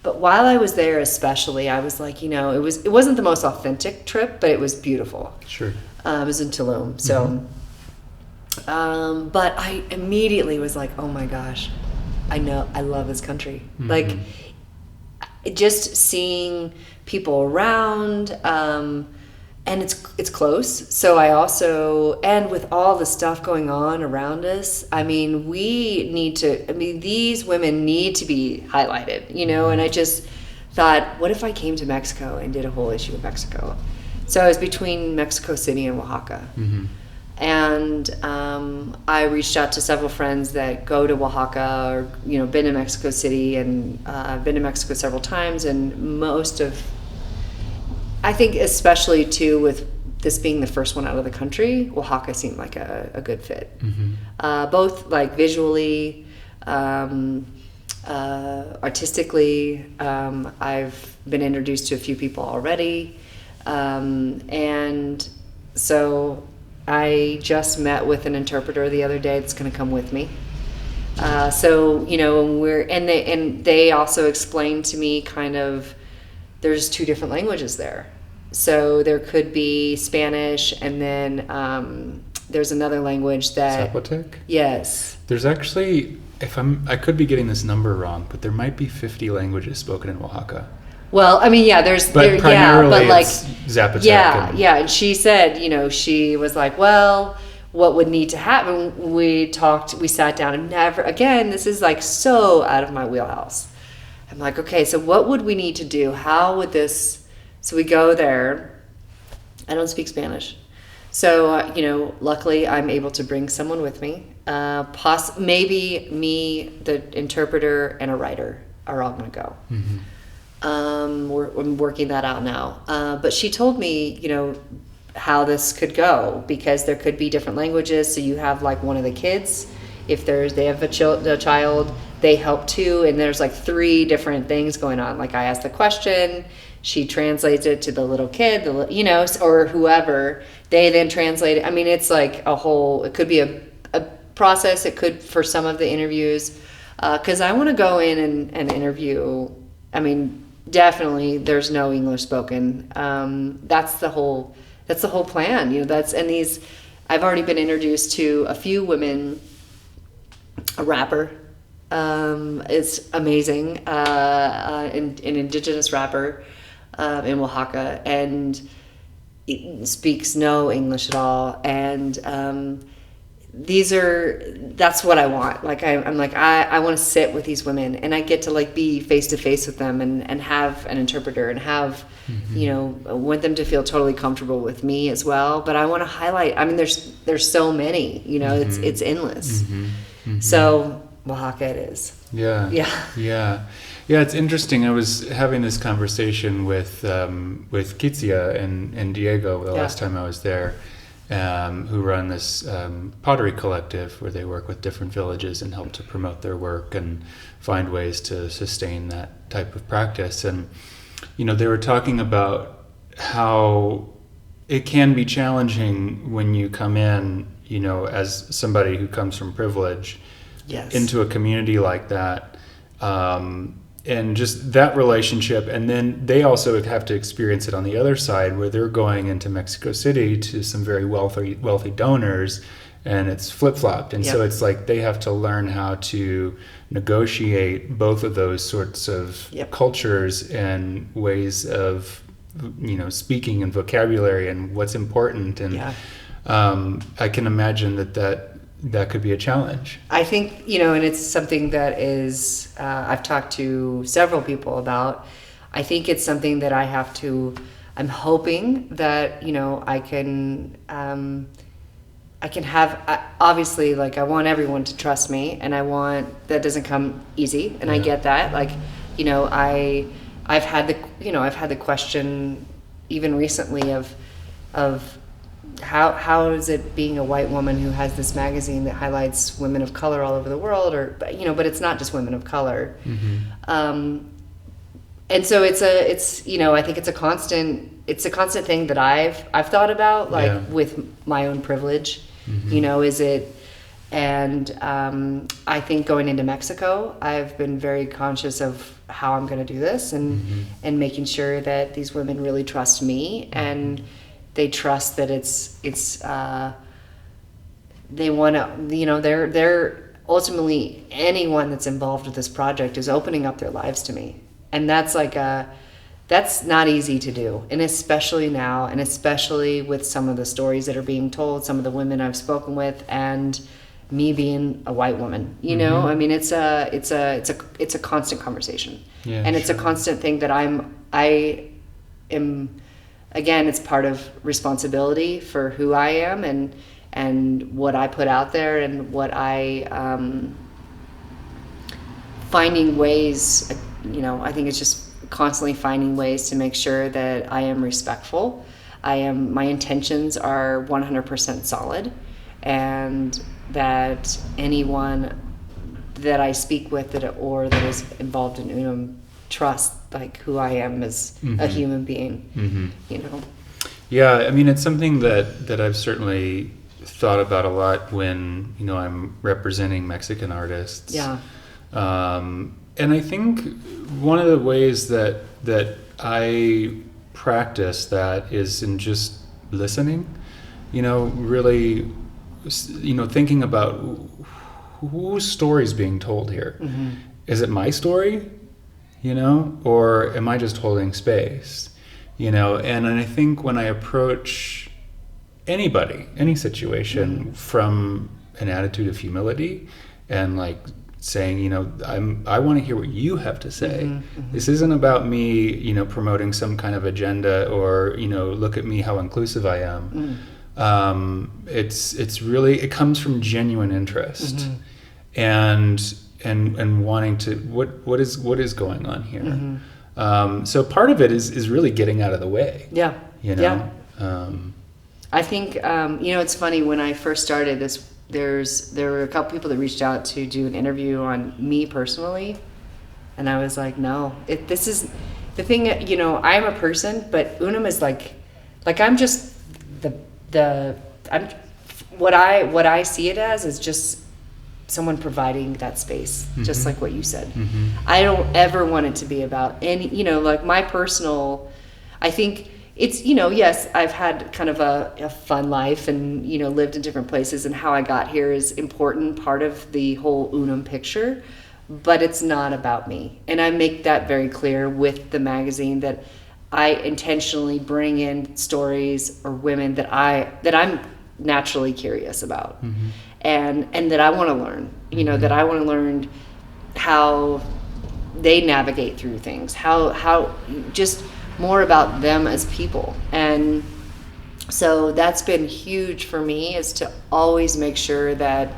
But while I was there, especially, I was like, you know, it wasn't the most authentic trip, but it was beautiful. Sure. It was in Tulum. So, but I immediately was like, oh my gosh, I love this country. Like, just seeing people around, and it's close. So I also, and with all the stuff going on around us, I mean, these women need to be highlighted, you know. And I just thought, what if I came to Mexico and did a whole issue of Mexico? So I was between Mexico City and Oaxaca. And I reached out to several friends that go to Oaxaca, or, you know, been to Mexico City, and I've been to Mexico several times. And I think especially too, with this being the first one out of the country, Oaxaca seemed like a good fit. Both like visually, artistically. I've been introduced to a few people already. And so I just met with an interpreter the other day that's going to come with me. So, you know, they also explained to me kind of, there's 2 different languages there. So there could be Spanish, and then there's another language that... Zapotec? Yes. There's actually, I could be getting this number wrong, but there might be 50 languages spoken in Oaxaca. Well, I mean, yeah, primarily like it's Zapotec. Yeah. And she said, you know, she was like, well, what would need to happen? We sat down, and never, again, this is like so out of my wheelhouse. I'm like, okay, so what would we need to do? How would this, so we go there. I don't speak Spanish. So, you know, luckily I'm able to bring someone with me. Maybe me, the interpreter, and a writer are all going to go. I'm working that out now. But she told me, you know, how this could go, because there could be different languages. So you have like one of the kids, if they have a child, they help too. And there's like 3 different things going on. Like I ask the question, she translates it to the little kid, you know, or whoever. They then translate it. I mean, it's like it could be a process. It could, for some of the interviews, because I want to go in and interview. I mean, definitely there's no English spoken. That's the whole plan, you know. I've already been introduced to a few women. A rapper is amazing, an indigenous rapper in Oaxaca, and speaks no English at all. And that's what I want. Like I'm like, I want to sit with these women, and I get to like be face to face with them, and have an interpreter, and have, you know, want them to feel totally comfortable with me as well. But I want to highlight, I mean, there's so many, you know, it's endless. So Oaxaca it is. Yeah. It's interesting. I was having this conversation with Kitsia and Diego the last time I was there, who run this pottery collective where they work with different villages and help to promote their work and find ways to sustain that type of practice. And, you know, they were talking about how it can be challenging when you come in, you know, as somebody who comes from privilege, into a community like that, and just that relationship. And then they also have to experience it on the other side, where they're going into Mexico City to some very wealthy donors, and it's flip-flopped. And so it's like they have to learn how to negotiate both of those sorts of cultures and ways of, speaking and vocabulary and what's important. And I can imagine that could be a challenge. I think, and it's something that is, I've talked to several people about. I think it's something that I'm hoping that, I can have, obviously, like, I want everyone to trust me, and that doesn't come easy, and I get that. Like, I've had the question even recently of how is it being a white woman who has this magazine that highlights women of color all over the world, but it's not just women of color. Mm-hmm. And so I think it's a constant thing that I've thought about, like, with my own privilege. Mm-hmm. Is it, and I think going into Mexico, I've been very conscious of how I'm going to do this, and making sure that these women really trust me, and they trust that it's they want to, they're ultimately, anyone that's involved with this project is opening up their lives to me. And that's that's not easy to do. And especially now, and especially with some of the stories that are being told, some of the women I've spoken with, and me being a white woman, I mean, it's a constant conversation. Yeah, and it's a constant thing that I am, again, it's part of responsibility for who I am and what I put out there, and what finding ways, I think it's just constantly finding ways to make sure that I am respectful. My intentions are 100% solid, and that anyone that I speak with that is involved in Unum trust, like, who I am as a human being. Yeah, I mean, it's something that I've certainly thought about a lot when I'm representing Mexican artists. And I think one of the ways that I practice that is in just listening, really, thinking about whose story is being told here. Mm-hmm. Is it my story, or am I just holding space, and I think when I approach anybody, any situation, from an attitude of humility and, like, saying, I want to hear what you have to say. Mm-hmm. This isn't about me, promoting some kind of agenda, or, look at me, how inclusive I am. It's really, it comes from genuine interest, and wanting to, what is going on here. So part of it is really getting out of the way. I think, it's funny, when I first started this, there were a couple people that reached out to do an interview on me personally, and I was like, no, this is the thing. I'm a person, but Unum is like I'm just what I see it as is just someone providing that space, just like what you said. I don't ever want it to be about any, like, my personal. I think it's, yes, I've had kind of a fun life, and, lived in different places, and how I got here is important part of the whole Unum picture, but it's not about me. And I make that very clear with the magazine, that I intentionally bring in stories or women that I'm naturally curious about, and that I want to learn, that I want to learn how they navigate through things, how just more about them as people. And so that's been huge for me, is to always make sure that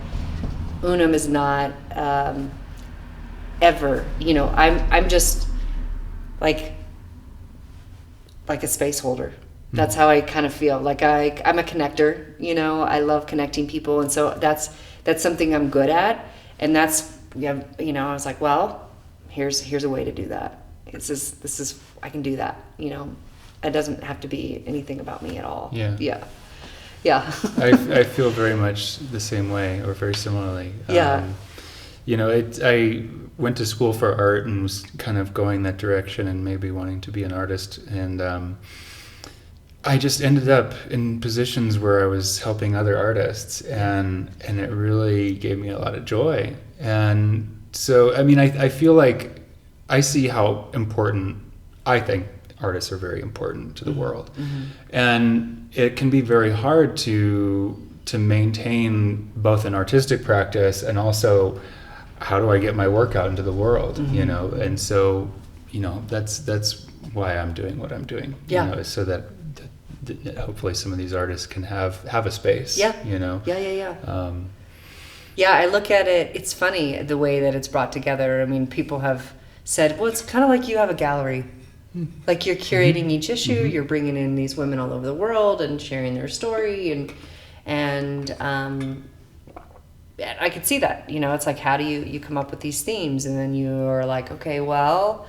Unum is not ever, I'm just like a space holder. That's how I kind of feel. Like I'm a connector, I love connecting people. And so that's something I'm good at. And that's, I was like, well, here's a way to do that. This is I can do that, It doesn't have to be anything about me at all. Yeah. I feel very much the same way, or very similarly. I went to school for art and was kind of going that direction, and maybe wanting to be an artist. And I just ended up in positions where I was helping other artists, and it really gave me a lot of joy. And so, I mean, I feel like I see how important, I think artists are very important to the world. And it can be very hard to maintain both an artistic practice and also how do I get my work out into the world, you know? And so, you know, that's why I'm doing what I'm doing, you know, so that hopefully some of these artists can have a space, you know? Yeah, I look at it, it's funny the way that it's brought together. I mean, people have said, well, it's kind of like you have a gallery. Like you're curating each issue, you're bringing in these women all over the world and sharing their story, and I could see that, you know, it's like, how do you come up with these themes? And then you are like, okay, well,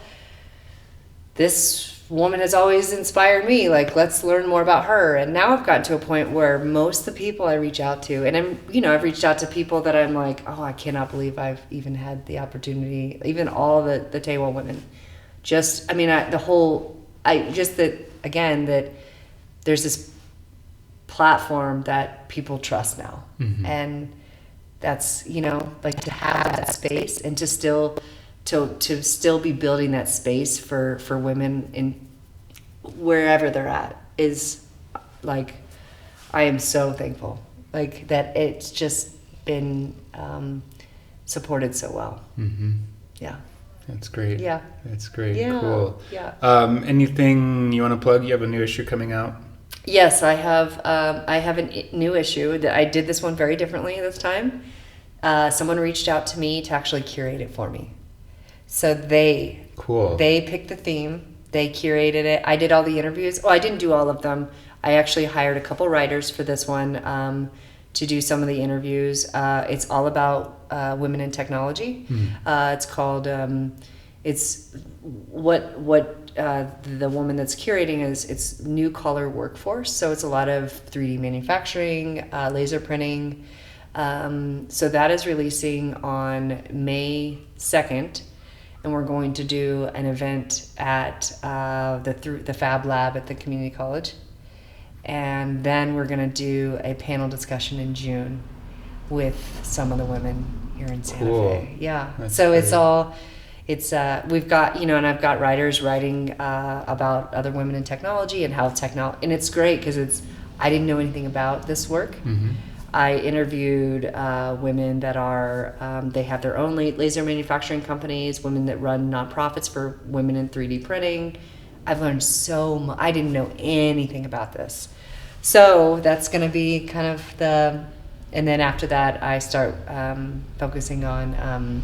this woman has always inspired me, like, let's learn more about her. And now I've gotten to a point where most of the people I reach out to, and I've reached out to people that I'm like, oh, I cannot believe I've even had the opportunity, even all the Tewa women. Just, I mean, that there's this platform that people trust now. And that's, you know, like to have that space and to still be building that space for women in wherever they're at is like, I am so thankful, like that it's just been supported so well. Yeah. That's great. Yeah. That's great. Yeah. Cool. Yeah. Anything you want to plug? You have a new issue coming out? Yes, I have a new issue that I did this one very differently this time. Someone reached out to me to actually curate it for me. So they picked the theme, they curated it. I did all the interviews. Oh, I didn't do all of them. I actually hired a couple writers for this one to do some of the interviews. It's all about women in technology. It's called it's what the woman that's curating is, it's new collar workforce. So it's a lot of 3D manufacturing, laser printing. So that is releasing on May 2nd. And we're going to do an event at the Fab Lab at the community college. And then we're going to do a panel discussion in June with some of the women here in Santa Fe. Yeah. That's so great. We've got, you know, and I've got writers writing about other women in technology and how and it's great because I didn't know anything about this work. I interviewed women that are, they have their own laser manufacturing companies, women that run nonprofits for women in 3D printing. I've learned so much. I didn't know anything about this. So that's going to be kind of and then after that, I start focusing on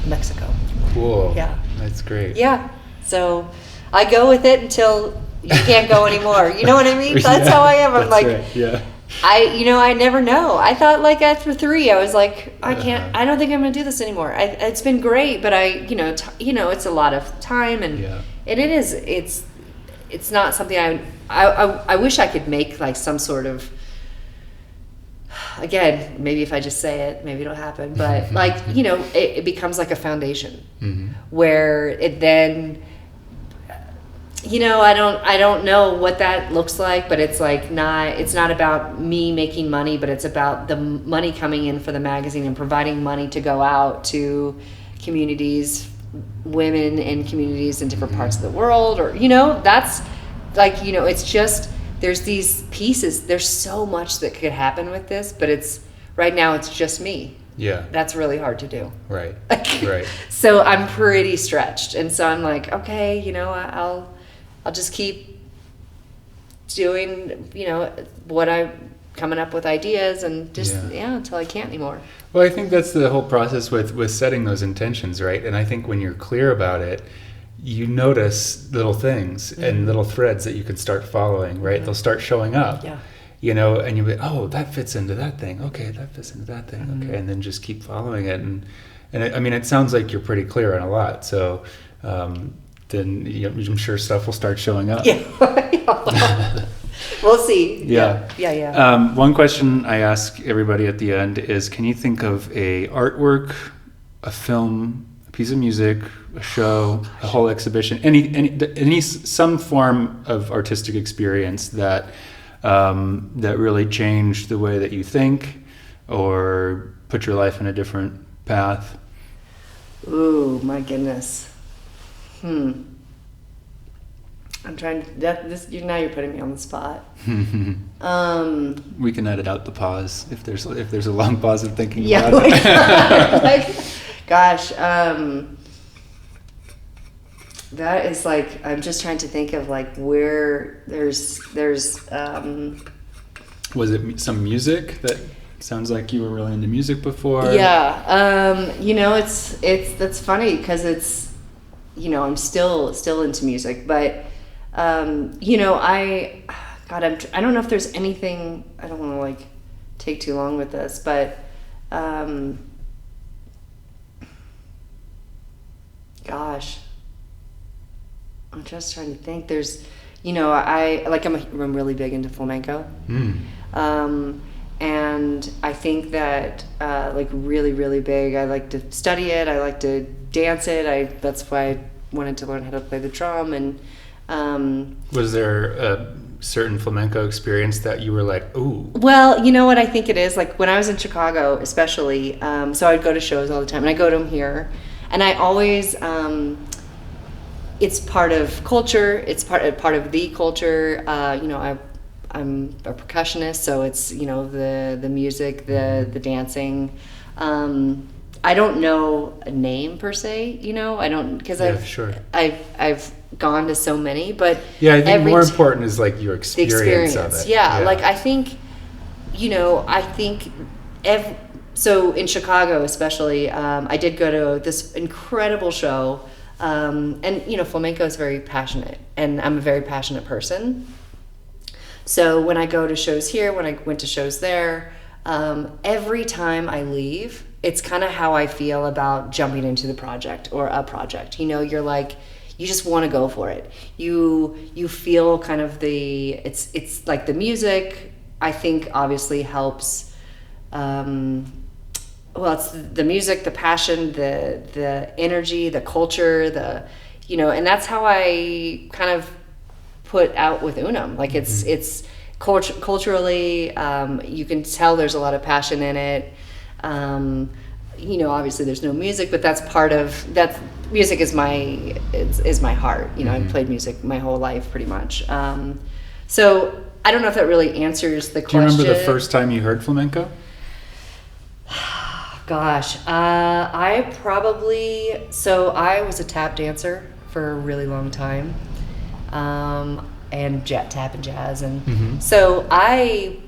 Mexico. Cool. Yeah. That's great. Yeah. So I go with it until you can't go anymore. You know what I mean? That's how I am. I'm like, right. Yeah. I never know. I thought like after 3, I was like, I don't think I'm going to do this anymore. It's been great, but it's a lot of time and it's not something I wish I could make like some sort of, again, maybe if I just say it, maybe it'll happen, but like, it becomes like a foundation where it then, I don't know what that looks like, but it's like it's not about me making money, but it's about the money coming in for the magazine and providing money to go out to communities, women in communities in different parts of the world, or, that's like, it's just, there's these pieces, there's so much that could happen with this, but right now it's just me. Yeah. That's really hard to do. Right. Right. So I'm pretty stretched. And so I'm like, okay, I'll just keep doing, what I'm coming up with ideas and just, until I can't anymore. Well, I think that's the whole process with setting those intentions, right? And I think when you're clear about it, you notice little things and little threads that you can start following, right? They'll start showing up, and you'll be, oh, that fits into that thing. Okay, that fits into that thing. Okay, and then just keep following it. And it sounds like you're pretty clear on a lot. So, then I'm sure stuff will start showing up. Yeah. We'll see. Yeah. One question I ask everybody at the end is, can you think of a artwork, a film, a piece of music, a show, a whole exhibition, some form of artistic experience that that really changed the way that you think or put your life in a different path? Ooh, my goodness. I'm trying to. Now you're putting me on the spot. We can edit out the pause if there's a long pause of thinking Yeah, about it. like, gosh, that is like, I'm just trying to think of like where there's Was it some music that sounds like you were really into music before? Yeah, that's funny because it's, I'm still into music, but I don't know if there's anything. I don't want to like take too long with this, but gosh, I'm just trying to think. There's, I'm really big into flamenco. And I think that really, really big. I like to study it. I like to dance it. That's why I wanted to learn how to play the drum. And was there a certain flamenco experience that you were like, ooh? Well, you know what I think it is? Like when I was in Chicago, especially, so I'd go to shows all the time, and I go to them here, and I always, it's part of culture. It's part of the culture. I'm a percussionist, so it's the music, the dancing. I don't know a name per se, I don't, because I've gone to so many, but yeah, I think more important is like your experience of it. Yeah, like I think, so in Chicago especially, I did go to this incredible show, and flamenco is very passionate, and I'm a very passionate person. So when I go to shows here, when I went to shows there, every time I leave, it's kind of how I feel about jumping into the project or a project. You're like, you just want to go for it. You feel kind of it's like the music, I think obviously helps. It's the music, the passion, the energy, the culture, and that's how I kind of put out with Unum. Like it's culturally, you can tell there's a lot of passion in it. Obviously there's no music, but that's part of that. Music is my heart. I've played music my whole life pretty much. So I don't know if that really answers the question. Do you remember the first time you heard flamenco? Gosh, I was a tap dancer for a really long time. And tap and jazz, and so I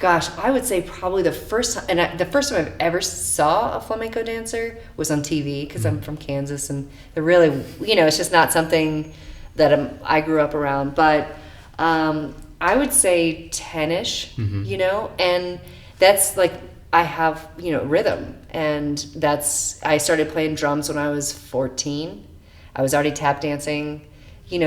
would say probably the first time I've ever saw a flamenco dancer was on TV, because I'm from Kansas, and they're really, it's just not something that I grew up around, but I would say 10-ish, and that's like, I have, rhythm, and I started playing drums when I was 14. I was already tap dancing.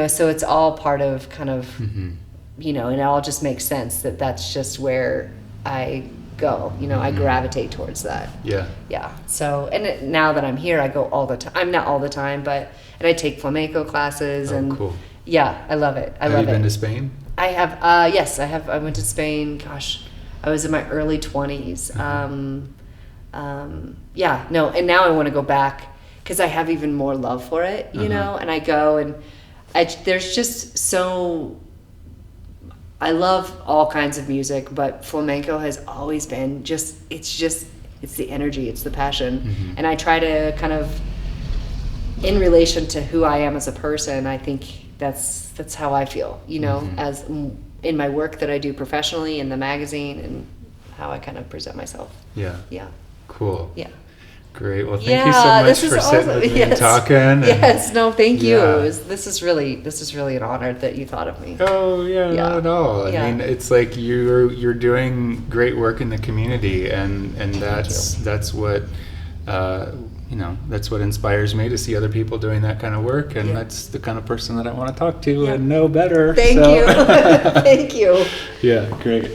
So it's all part of kind of, and it all just makes sense that's just where I go. I gravitate towards that. Yeah. Yeah. So, and now that I'm here, I go all the time. I'm not all the time, and I take flamenco classes. Cool. Yeah, I love it. Have you been to Spain? I have. Yes, I have. I went to Spain. Gosh, I was in my early 20s. And now I want to go back because I have even more love for it, and I go and there's just so, I love all kinds of music, but flamenco has always been it's the energy, it's the passion. And I try to kind of, in relation to who I am as a person, I think that's how I feel, as in my work that I do professionally in the magazine, and how I kind of present myself. Yeah. Yeah. Cool. Yeah. Great. Well, thank you so much for sitting with me and talking. Thank you. This is really an honor that you thought of me. Oh yeah, not at all. I mean, it's like you're doing great work in the community, and that's what that's what inspires me, to see other people doing that kind of work, and that's the kind of person that I want to talk to and know better. Thank you. Thank you. Yeah, great.